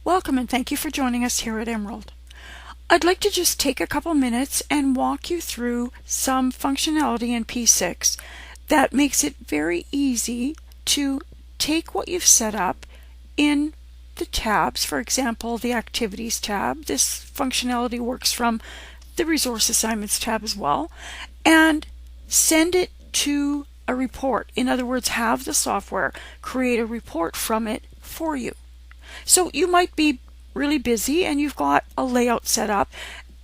Welcome and thank you for joining us here at Emerald. I'd like to just take a couple minutes and walk you through some functionality in P6 that makes it very easy to take what you've set up in the tabs. For example, the Activities tab. This functionality works from the Resource Assignments tab as well, and send it to a report. In other words, have the software create a report from it for you. So you might be really busy and you've got a layout set up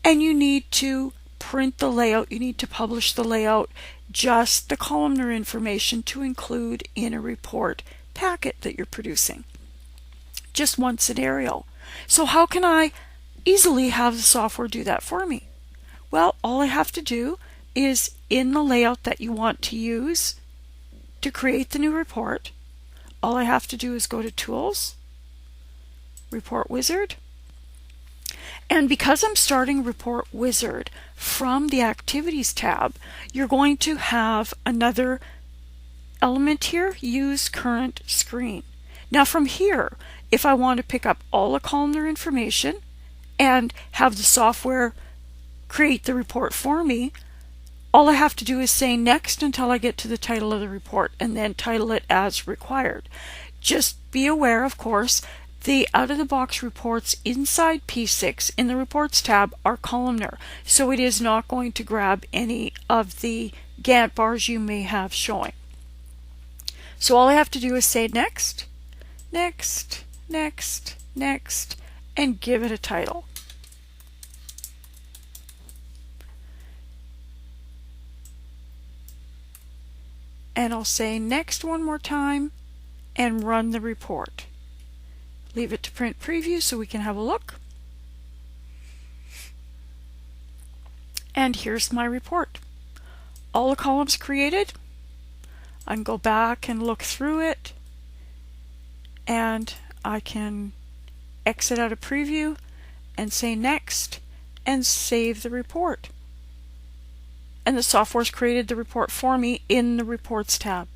and you need to print the layout, you need to publish the layout, just the columnar information to include in a report packet that you're producing. Just one scenario. So how can I easily have the software do that for me? Well, all I have to do is in the layout that you want to use to create the new report, all I have to do is go to Tools, Report Wizard, and because I'm starting Report Wizard from the Activities tab, you're going to have another element here, Use Current Screen. Now from here, if I want to pick up all the columnar information and have the software create the report for me, all I have to do is say next until I get to the title of the report and then title it as required. Just be aware, of course, the out-of-the-box reports inside P6 in the Reports tab are columnar, so it is not going to grab any of the Gantt bars you may have showing. So all I have to do is say next, next, next, next, and give it a title. And I'll say next one more time and run the report. Leave it to print preview so we can have a look. And here's my report. All the columns created. I can go back and look through it, and I can exit out of preview and say next and save the report. And the software's created the report for me in the Reports tab.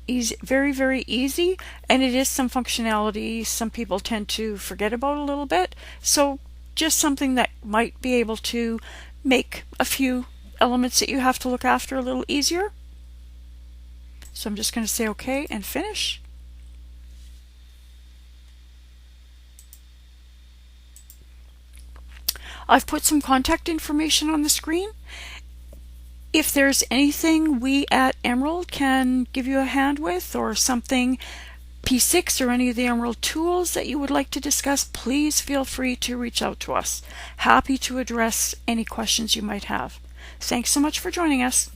Easy, very, very easy, and it is some functionality some people tend to forget about a little bit, so just something that might be able to make a few elements that you have to look after a little easier. So I'm just going to say OK and finish. I've put some contact information on the screen. If there's anything we at Emerald can give you a hand with, or something P6 or any of the Emerald tools that you would like to discuss, please feel free to reach out to us. Happy to address any questions you might have. Thanks so much for joining us.